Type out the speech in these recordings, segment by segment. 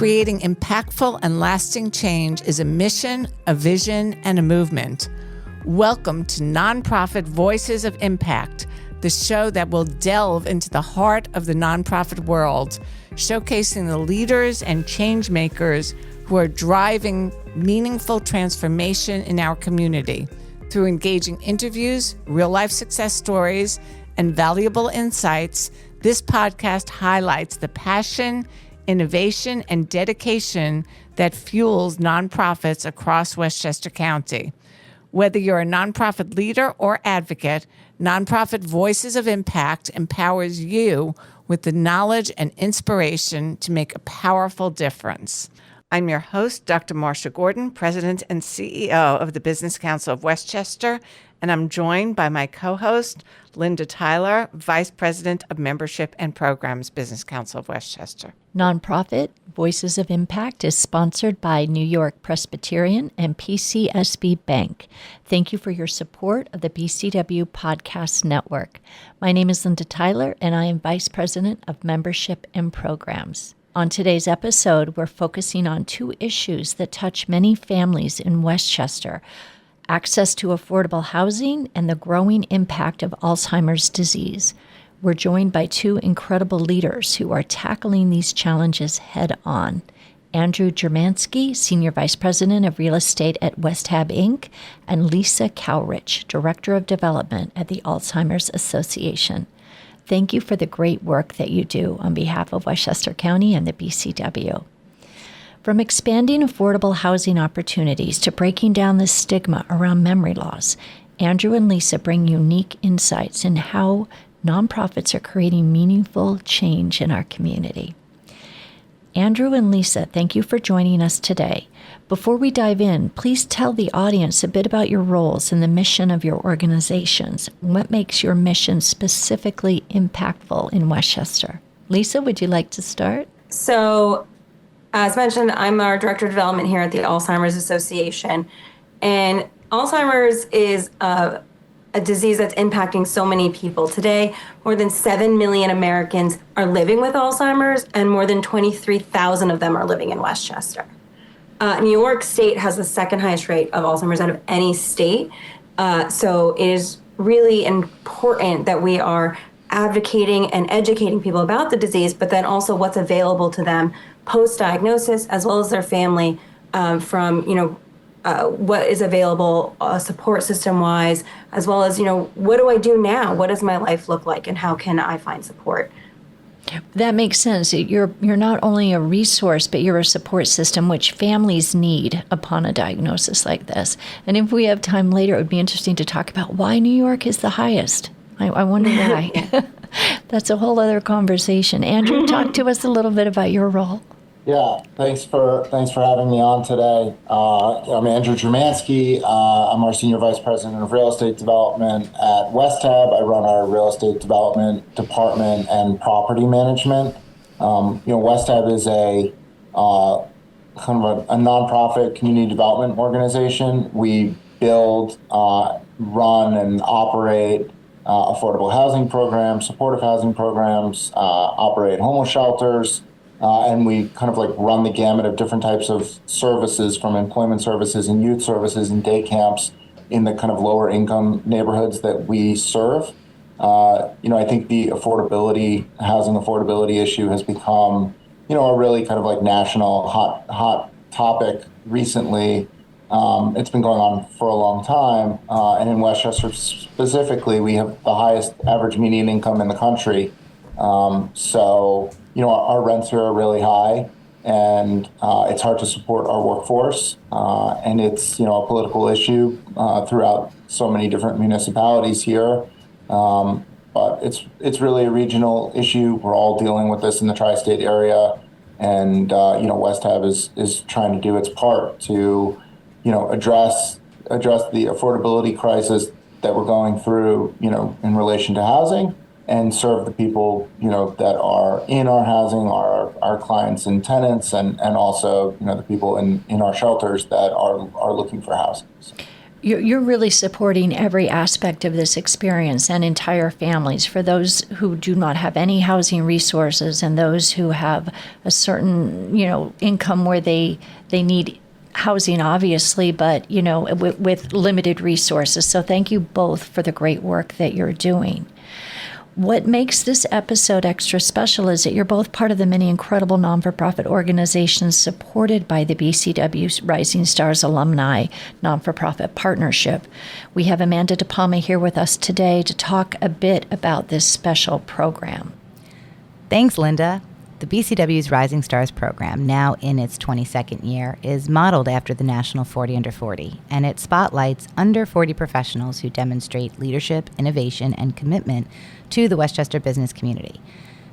Creating impactful and lasting change is a mission, a vision, and a movement. Welcome to Nonprofit Voices of Impact, the show that will delve into the heart of the nonprofit world, showcasing the leaders and change makers who are driving meaningful transformation in our community. Through engaging interviews, real-life success stories, and valuable insights, this podcast highlights the passion, innovation, and dedication that fuels nonprofits across Westchester County. Whether you're a nonprofit leader or advocate, Nonprofit Voices of Impact empowers you with the knowledge and inspiration to make a powerful difference. I'm your host, Dr. Marsha Gordon, President and CEO of the Business Council of Westchester, and I'm joined by my co-host, Linda Tyler, Vice President of Membership and Programs, Business Council of Westchester. Nonprofit Voices of Impact is sponsored by New York Presbyterian and PCSB Bank. Thank you for your support of the BCW Podcast Network. My name is Linda Tyler, and I am Vice President of Membership and Programs. On today's episode, we're focusing on two issues that touch many families in Westchester: access to affordable housing and the growing impact of Alzheimer's disease. We're joined by two incredible leaders who are tackling these challenges head on. Andrew Germansky, Senior Vice President of Real Estate at Westhab, Inc., and Lisa Kaurich, Director of Development at the Alzheimer's Association. Thank you for the great work that you do on behalf of Westchester County and the BCW. From expanding affordable housing opportunities to breaking down the stigma around memory loss, Andrew and Lisa bring unique insights in how nonprofits are creating meaningful change in our community. Andrew and Lisa, thank you for joining us today. Before we dive in, please tell the audience a bit about your roles and the mission of your organizations. What makes your mission specifically impactful in Westchester? Lisa, would you like to start? So, as mentioned, I'm our Director of Development here at the Alzheimer's Association. And Alzheimer's is a disease that's impacting so many people. Today, more than 7 million Americans are living with Alzheimer's, and more than 23,000 of them are living in Westchester. New York State has the second highest rate of Alzheimer's out of any state. So it is really important that we are advocating and educating people about the disease, but then also what's available to them post-diagnosis, as well as their family, from, what is available support system-wise, as well as, what do I do now? What does my life look like, and how can I find support? That makes sense. You're not only a resource, but you're a support system which families need upon a diagnosis like this. And if we have time later, it would be interesting to talk about why New York is the highest. I wonder why. That's a whole other conversation. Andrew, talk to us a little bit about your role. Yeah, thanks for having me on today. I'm Andrew Germansky. I'm our Senior Vice President of Real Estate Development at Westhab. I run our real estate development department and property management. Westhab is a kind of a nonprofit community development organization. We build, run, and operate affordable housing programs, supportive housing programs, operate homeless shelters. And we kind of run the gamut of different types of services, from employment services and youth services and day camps in the kind of lower income neighborhoods that we serve. I think the housing affordability issue has become, a really kind of national hot topic recently. It's been going on for a long time. And in Westchester specifically, we have the highest average median income in the country. Our rents here are really high, and it's hard to support our workforce. And it's, a political issue throughout so many different municipalities here. But it's really a regional issue. We're all dealing with this in the tri-state area. And, Westhab is trying to do its part to, address the affordability crisis that we're going through, in relation to housing, and serve the people, that are in our housing, our clients and tenants, and also, the people in our shelters that are looking for housing. You're really supporting every aspect of this experience and entire families, for those who do not have any housing resources and those who have a certain, income where they need housing, obviously, but, with limited resources. So thank you both for the great work that you're doing. What makes this episode extra special is that you're both part of the many incredible non-for-profit organizations supported by the BCW Rising Stars Alumni Non-for-Profit Partnership. We have Amanda DePalma here with us today to talk a bit about this special program. Thanks, Linda. The BCW's Rising Stars program, now in its 22nd year, is modeled after the National 40 Under 40, and it spotlights under 40 professionals who demonstrate leadership, innovation, and commitment to the Westchester business community.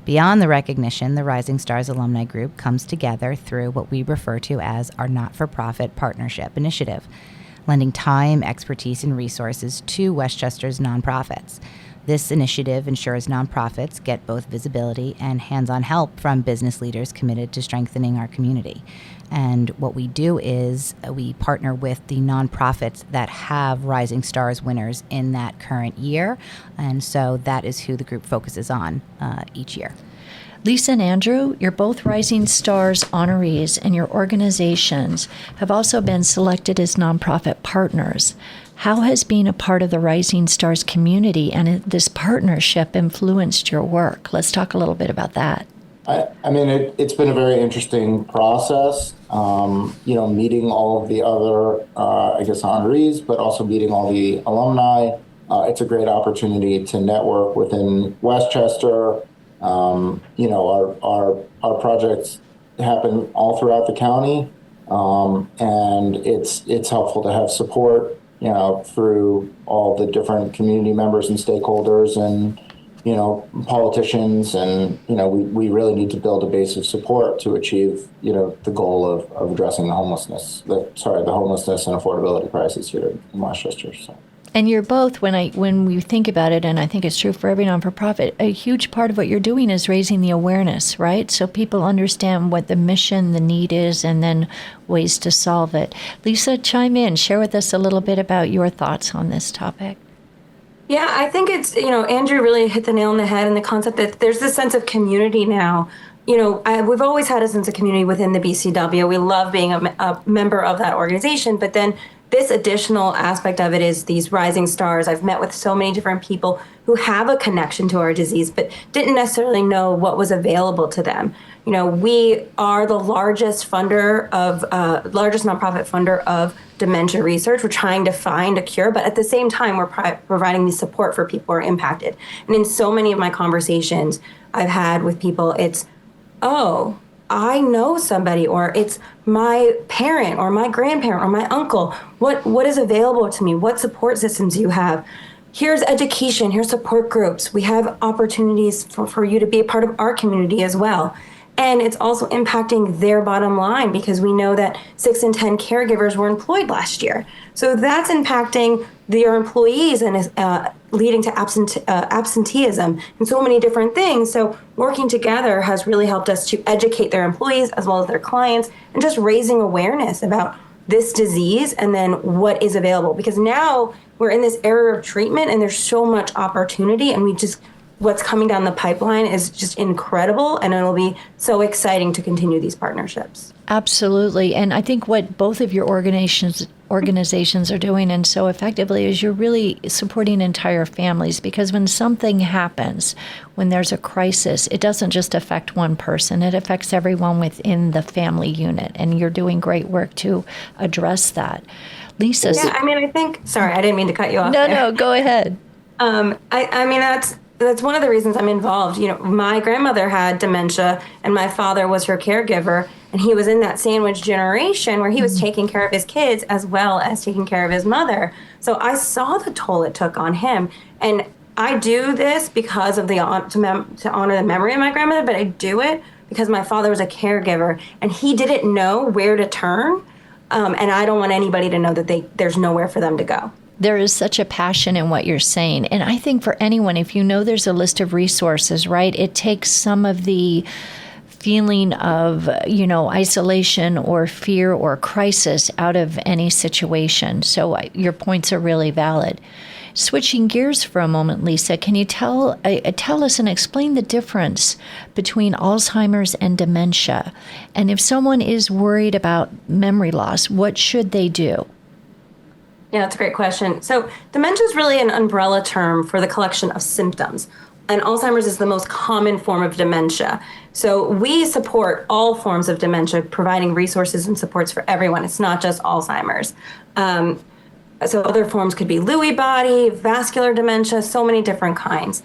Beyond the recognition, the Rising Stars Alumni Group comes together through what we refer to as our not-for-profit partnership initiative, lending time, expertise, and resources to Westchester's nonprofits. This initiative ensures nonprofits get both visibility and hands-on help from business leaders committed to strengthening our community. And what we do is we partner with the nonprofits that have Rising Stars winners in that current year. And so that is who the group focuses on each year. Lisa and Andrew, you're both Rising Stars honorees, and your organizations have also been selected as nonprofit partners. How has being a part of the Rising Stars community and this partnership influenced your work? Let's talk a little bit about that. It's been a very interesting process, meeting all of the other, honorees, but also meeting all the alumni. It's a great opportunity to network within Westchester. Our projects happen all throughout the county, and it's helpful to have support through all the different community members and stakeholders and, politicians. And, we really need to build a base of support to achieve, the goal of addressing the homelessness and affordability crisis here in Westchester. So. And you're both, when we think about it, and I think it's true for every non-for-profit, a huge part of what you're doing is raising the awareness, right? So people understand what the mission, the need is, and then ways to solve it. Lisa, chime in. Share with us a little bit about your thoughts on this topic. Yeah, I think it's, Andrew really hit the nail on the head in the concept that there's this sense of community now. We've always had a sense of community within the BCW. We love being a member of that organization, but then this additional aspect of it is these rising stars. I've met with so many different people who have a connection to our disease, but didn't necessarily know what was available to them. We are the largest nonprofit funder of dementia research. We're trying to find a cure, but at the same time, we're providing the support for people who are impacted. And in so many of my conversations I've had with people, it's, oh, I know somebody, or it's my parent or my grandparent or my uncle. What is available to me? What support systems do you have? Here's education, here's support groups. We have opportunities for you to be a part of our community as well. And it's also impacting their bottom line because we know that 6 in 10 caregivers were employed last year. So that's impacting their employees and is leading to absenteeism and so many different things. So working together has really helped us to educate their employees as well as their clients and just raising awareness about this disease and then what is available. Because now we're in this era of treatment and there's so much opportunity, and what's coming down the pipeline is just incredible, and it'll be so exciting to continue these partnerships. Absolutely. And I think what both of your organizations are doing, and so effectively, is you're really supporting entire families, because when something happens, when there's a crisis, it doesn't just affect one person, it affects everyone within the family unit, and you're doing great work to address that. Lisa. Yeah, I think, sorry, I didn't mean to cut you off. No, go ahead. That's one of the reasons I'm involved. My grandmother had dementia and my father was her caregiver, and he was in that sandwich generation where he was taking care of his kids as well as taking care of his mother. So I saw the toll it took on him. And I do this because of to honor the memory of my grandmother, but I do it because my father was a caregiver and he didn't know where to turn. And I don't want anybody to know that there's nowhere for them to go. There is such a passion in what you're saying. And I think for anyone, if you know there's a list of resources, right, it takes some of the feeling of, isolation or fear or crisis out of any situation. So your points are really valid. Switching gears for a moment, Lisa, can you tell us and explain the difference between Alzheimer's and dementia? And if someone is worried about memory loss, what should they do? Yeah, that's a great question. So dementia is really an umbrella term for the collection of symptoms. And Alzheimer's is the most common form of dementia. So we support all forms of dementia, providing resources and supports for everyone. It's not just Alzheimer's. So other forms could be Lewy body, vascular dementia, so many different kinds.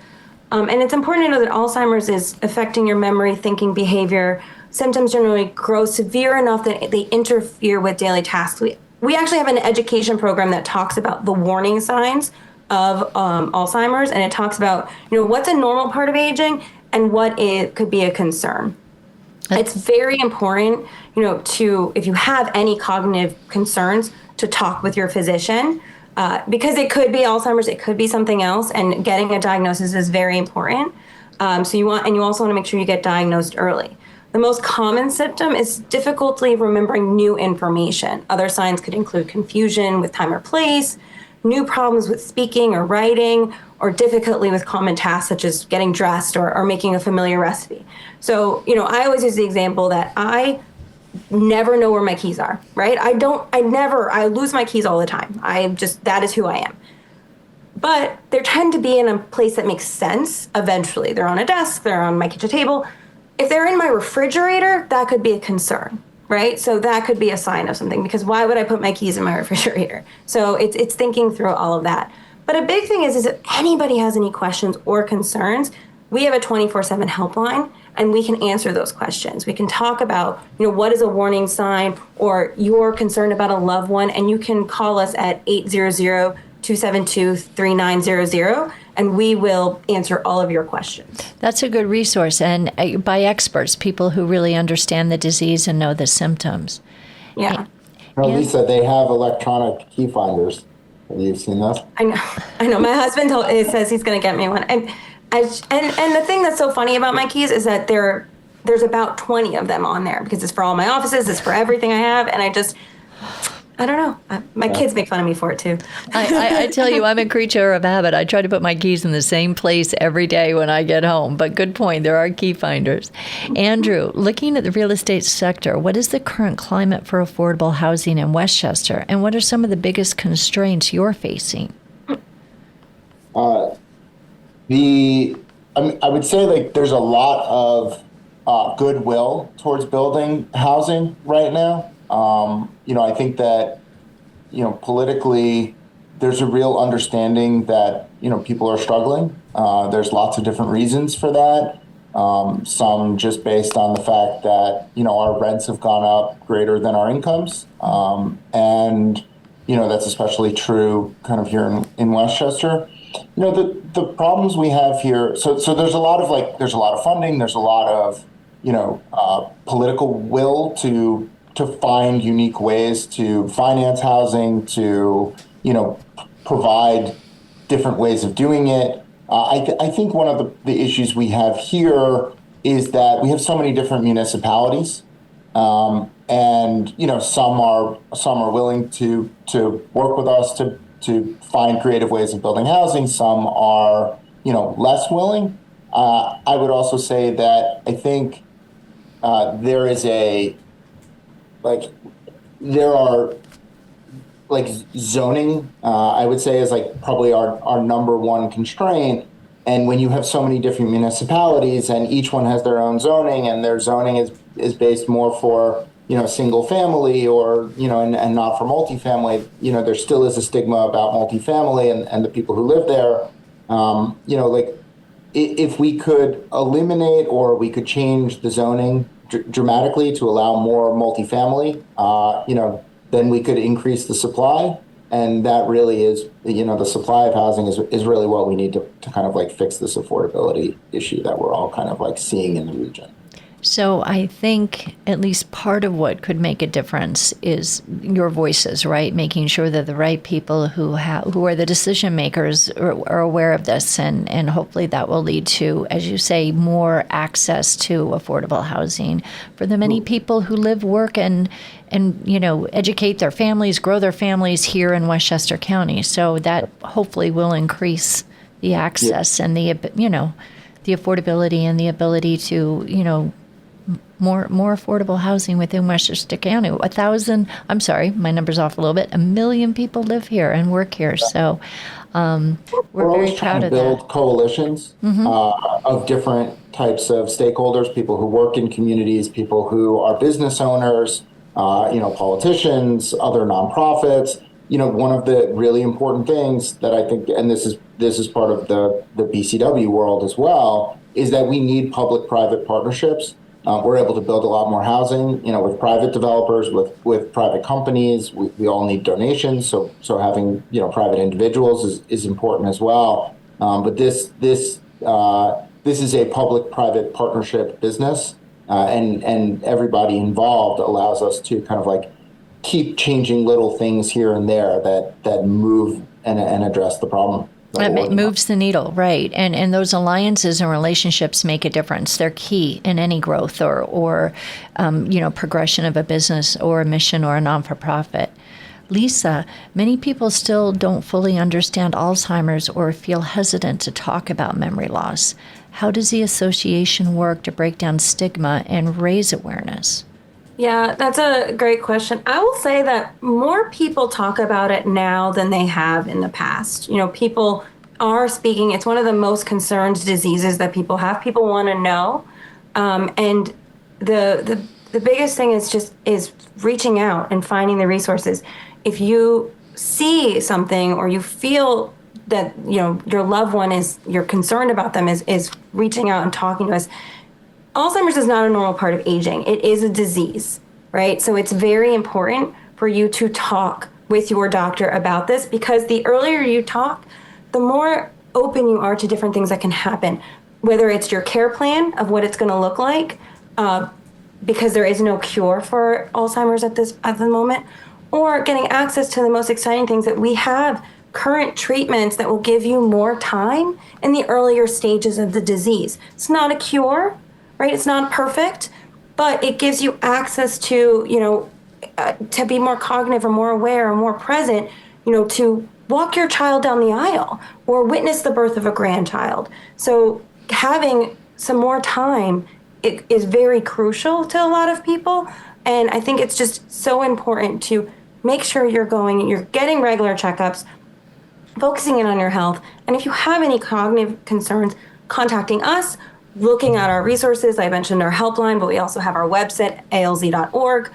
And it's important to know that Alzheimer's is affecting your memory, thinking, behavior. Symptoms generally grow severe enough that they interfere with daily tasks. We actually have an education program that talks about the warning signs of Alzheimer's, and it talks about what's a normal part of aging and what it could be a concern. It's very important, if you have any cognitive concerns, to talk with your physician, because it could be Alzheimer's, it could be something else, and getting a diagnosis is very important. So you also want to make sure you get diagnosed early. The most common symptom is difficulty remembering new information. Other signs could include confusion with time or place, new problems with speaking or writing, or difficulty with common tasks such as getting dressed or making a familiar recipe. So, I always use the example that I never know where my keys are, right? I lose my keys all the time. That is who I am. But they tend to be in a place that makes sense eventually. They're on a desk, they're on my kitchen table. If they're in my refrigerator, that could be a concern, right? So that could be a sign of something, because why would I put my keys in my refrigerator? So it's thinking through all of that. But a big thing is if anybody has any questions or concerns, we have a 24/7 helpline, and we can answer those questions. We can talk about, what is a warning sign, or you're concerned about a loved one, and you can call us at 800-272-3900, and we will answer all of your questions. That's a good resource, and by experts, people who really understand the disease and know the symptoms. Yeah. Lisa, they have electronic key finders. Have you seen those? I know. My husband says he's going to get me one. And the thing that's so funny about my keys is that there's about 20 of them on there, because it's for all my offices, it's for everything I have, and I don't know. My kids make fun of me for it too. I tell you, I'm a creature of habit. I try to put my keys in the same place every day when I get home. But good point. There are key finders. Andrew, looking at the real estate sector, what is the current climate for affordable housing in Westchester? And what are some of the biggest constraints you're facing? I would say there's a lot of goodwill towards building housing right now. I think that, politically, there's a real understanding that, people are struggling. There's lots of different reasons for that. Some just based on the fact that, our rents have gone up greater than our incomes. And that's especially true kind of here in Westchester. The problems we have here, so there's a lot of funding, there's a lot of, political will to find unique ways to finance housing, to, provide different ways of doing it. I think one of the issues we have here is that we have so many different municipalities, and some are willing to work with us to find creative ways of building housing. Some are less willing. I would also say that I think there are zoning, I would say, is probably our number one constraint. And when you have so many different municipalities and each one has their own zoning, and their zoning is based more for single family or and not for multifamily, there still is a stigma about multifamily and the people who live there. If we could eliminate or we could change the zoning dramatically to allow more multifamily, then we could increase the supply. And that really is, the supply of housing is really what we need to kind of fix this affordability issue that we're all kind of seeing in the region. So I think at least part of what could make a difference is your voices, right? Making sure that the right people who are the decision makers are aware of this, and hopefully that will lead to, as you say, more access to affordable housing for the many people who live, work, and educate their families, grow their families here in Westchester County. So that hopefully will increase the access and the affordability and the ability to more affordable housing within Westchester County. My number's off a little bit. 1 million people live here and work here. So we're very proud of that. Build coalitions of different types of stakeholders, people who work in communities, people who are business owners, politicians, other nonprofits. One of the really important things that I think, and this is part of the BCW world as well, is that we need public-private partnerships. We're able to build a lot more housing, with private developers, with private companies. We all need donations, so having private individuals is important as well. But this is a public-private partnership business, and everybody involved allows us to kind of like keep changing little things here and there that move and address the problem. It moves the needle, right? And those alliances and relationships make a difference. They're key in any growth or progression of a business or a mission or a non-for-profit. Lisa, many people still don't fully understand Alzheimer's or feel hesitant to talk about memory loss. How does the association work to break down stigma and raise awareness? Yeah, that's a great question. I will say that more people talk about it now than they have in the past. People are speaking. It's one of the most concerned diseases that people have. People want to know. And the biggest thing is reaching out and finding the resources. If you see something or you feel that, your loved one you're concerned about them, is reaching out and talking to us. Alzheimer's is not a normal part of aging. It is a disease, right? So it's very important for you to talk with your doctor about this, because the earlier you talk, the more open you are to different things that can happen, whether it's your care plan of what it's going to look like, because there is no cure for Alzheimer's at the moment, or getting access to the most exciting things that we have, current treatments that will give you more time in the earlier stages of the disease. It's not a cure, right? It's not perfect, but it gives you access to, to be more cognitive or more aware or more present, to walk your child down the aisle or witness the birth of a grandchild. So having some more time is very crucial to a lot of people. And I think it's just so important to make sure you're getting regular checkups, focusing in on your health. And if you have any cognitive concerns, contacting us, looking at our resources. I mentioned our helpline, but we also have our website, alz.org.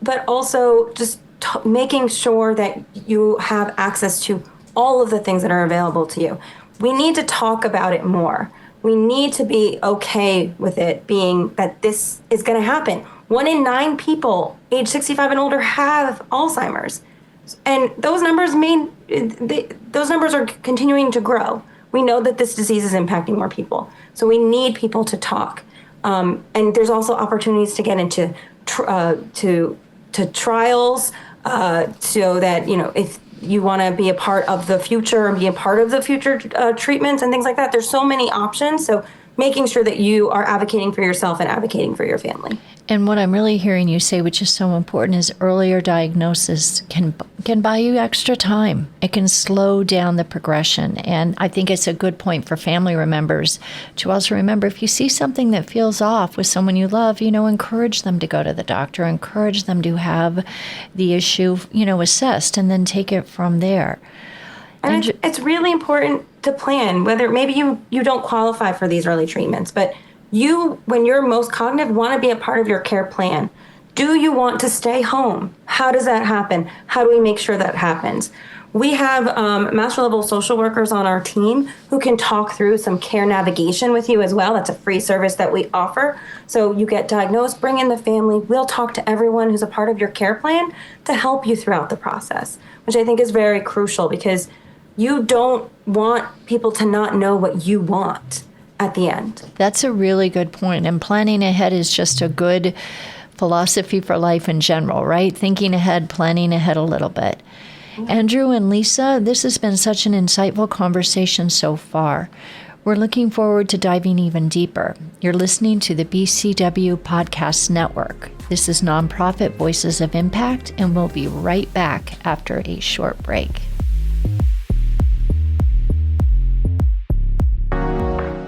But also just making sure that you have access to all of the things that are available to you. We need to talk about it more. We need to be okay with it being that this is going to happen. 1 in 9 people age 65 and older have Alzheimer's. And those numbers are continuing to grow. We know that this disease is impacting more people. So we need people to talk. And there's also opportunities to get into to trials so that, if you want to be a part of the future and be a part of the future treatments and things like that, there's so many options. So making sure that you are advocating for yourself and advocating for your family. And what I'm really hearing you say, which is so important, is earlier diagnosis can buy you extra time. It can slow down the progression. And I think it's a good point for family members to also remember, if you see something that feels off with someone you love, encourage them to go to the doctor, encourage them to have the issue, assessed, and then take it from there. And it's really important to plan, whether maybe you don't qualify for these early treatments, but you, when you're most cognitive, want to be a part of your care plan. Do you want to stay home? How does that happen? How do we make sure that happens? We have master level social workers on our team who can talk through some care navigation with you as well. That's a free service that we offer. So you get diagnosed, bring in the family. We'll talk to everyone who's a part of your care plan to help you throughout the process, which I think is very crucial, because you don't want people to not know what you want. at the end. That's a really good point. And planning ahead is just a good philosophy for life in general, right? Thinking ahead, planning ahead a little bit. Andrew and Lisa, this has been such an insightful conversation so far. We're looking forward to diving even deeper. You're listening to the BCW Podcast Network. This is Nonprofit Voices of Impact, and we'll be right back after a short break.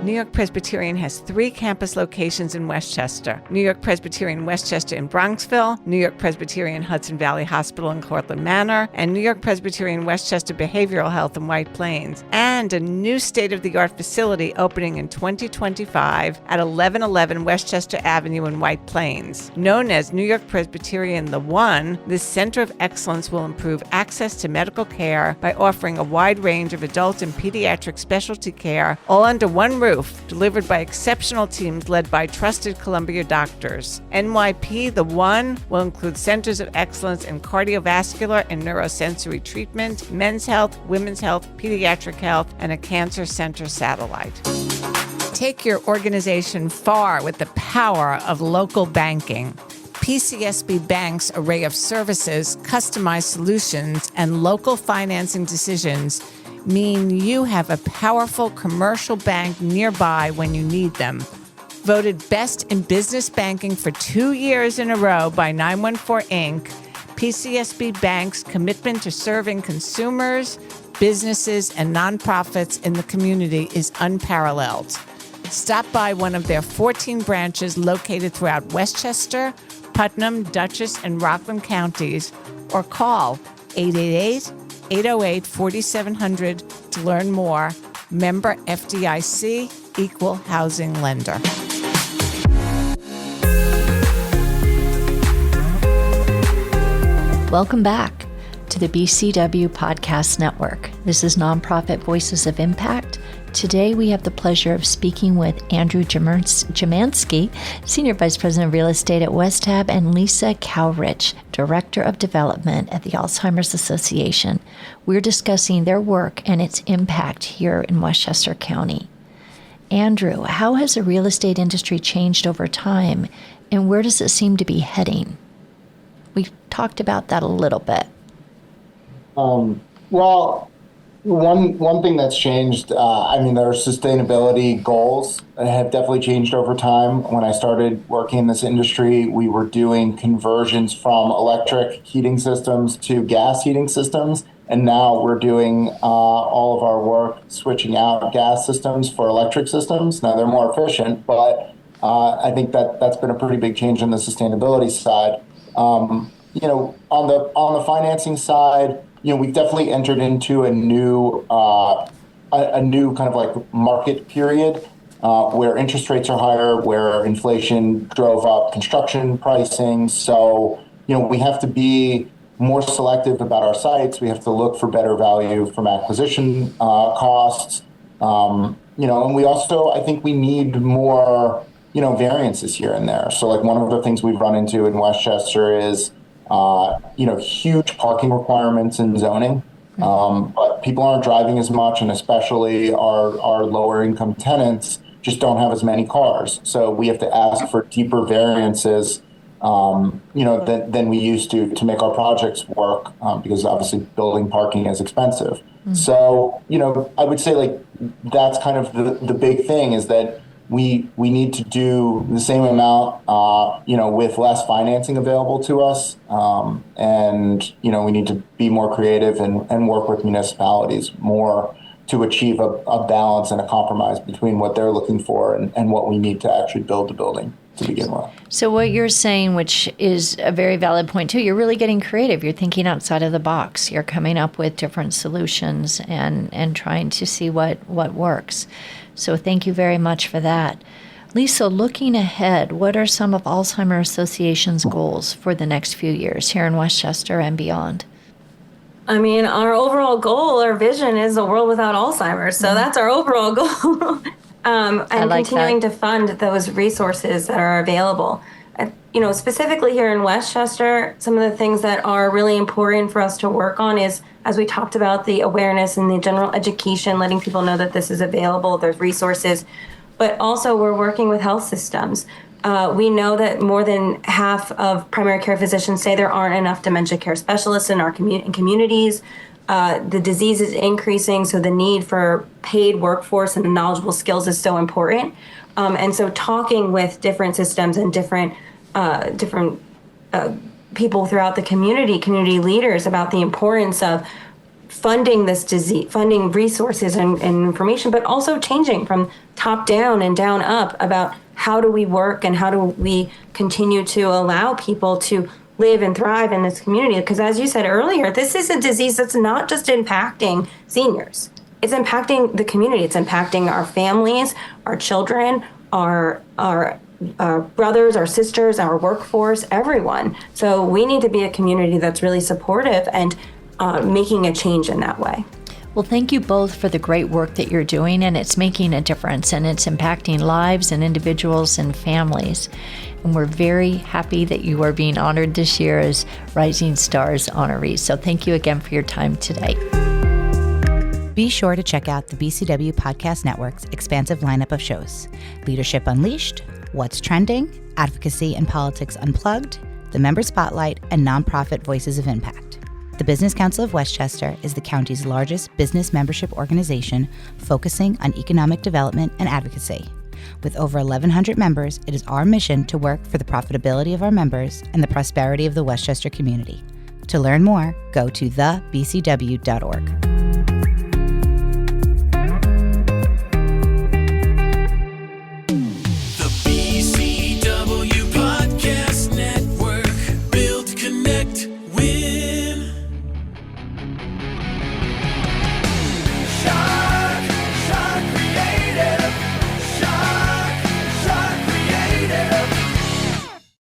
New York Presbyterian has 3 campus locations in Westchester. New York Presbyterian Westchester in Bronxville, New York Presbyterian Hudson Valley Hospital in Cortlandt Manor, and New York Presbyterian Westchester Behavioral Health in White Plains, and a new state-of-the-art facility opening in 2025 at 1111 Westchester Avenue in White Plains. Known as New York Presbyterian The One, this center of excellence will improve access to medical care by offering a wide range of adult and pediatric specialty care all under one roof, delivered by exceptional teams led by trusted Columbia doctors. NYP The One will include centers of excellence in cardiovascular and neurosensory treatment, men's health, women's health, pediatric health, and a cancer center satellite. Take your organization far with the power of local banking. PCSB Bank's array of services, customized solutions, and local financing decisions mean you have a powerful commercial bank nearby when you need them. Voted best in business banking for 2 years in a row by 914 Inc., PCSB Bank's commitment to serving consumers, businesses, and nonprofits in the community is unparalleled. Stop by one of their 14 branches located throughout Westchester, Putnam, Dutchess, and Rockland counties, or call 888-808-4700 to learn more. Member FDIC, Equal Housing Lender. Welcome back to the BCW Podcast Network. This is Nonprofit Voices of Impact. Today we have the pleasure of speaking with Andrew Germansky, Senior Vice President of Real Estate at Westhab, and Lisa Kaurich, Director of Development at the Alzheimer's Association. We're discussing their work and its impact here in Westchester County. Andrew, how has the real estate industry changed over time, and where does it seem to be heading? We've talked about that a little bit. Well, one thing that's changed, there are sustainability goals that have definitely changed over time. When I started working in this industry, we were doing conversions from electric heating systems to gas heating systems. And now we're doing all of our work switching out gas systems for electric systems. Now they're more efficient, but I think that's been a pretty big change on the sustainability side. On the financing side, we've definitely entered into a new kind of like market period where interest rates are higher, where inflation drove up construction pricing. So, we have to be more selective about our sites. We have to look for better value from acquisition costs. And we also, I think we need more, variances here and there. So like one of the things we've run into in Westchester is huge parking requirements in zoning, but people aren't driving as much, and especially our lower income tenants just don't have as many cars. So we have to ask for deeper variances, than we used to make our projects work, because obviously building parking is expensive. Mm-hmm. So, I would say like that's kind of the big thing is that we need to do the same amount, with less financing available to us. And we need to be more creative and work with municipalities more to achieve a balance and a compromise between what they're looking for and what we need to actually build the building to begin with. So what you're saying, which is a very valid point too, you're really getting creative. You're thinking outside of the box. You're coming up with different solutions and trying to see what works. So thank you very much for that. Lisa, looking ahead, what are some of Alzheimer's Association's goals for the next few years here in Westchester and beyond? Our overall goal or vision is a world without Alzheimer's. So that's our overall goal. And continuing to fund those resources that are available. Specifically here in Westchester, some of the things that are really important for us to work on is, as we talked about, the awareness and the general education, letting people know that this is available, there's resources. but also we're working with health systems. We know that more than half of primary care physicians say there aren't enough dementia care specialists in our communities. The disease is increasing, so the need for paid workforce and knowledgeable skills is so important. And so talking with different systems and different people throughout the community leaders about the importance of funding this disease, funding resources and information, but also changing from top down and down up about how do we work and how do we continue to allow people to live and thrive in this community. Because as you said earlier, this is a disease that's not just impacting seniors. It's impacting the community. It's impacting our families, our children, our brothers, our sisters, our workforce, everyone. So we need to be a community that's really supportive and making a change in that way. Well, thank you both for the great work that you're doing, and it's making a difference, and it's impacting lives and individuals and families. And we're very happy that you are being honored this year as Rising Stars honorees. So thank you again for your time today. Be sure to check out the BCW Podcast Network's expansive lineup of shows: Leadership Unleashed, What's Trending, Advocacy and Politics Unplugged, The Member Spotlight, and Nonprofit Voices of Impact. The Business Council of Westchester is the county's largest business membership organization focusing on economic development and advocacy. With over 1,100 members, it is our mission to work for the profitability of our members and the prosperity of the Westchester community. To learn more, go to thebcw.org.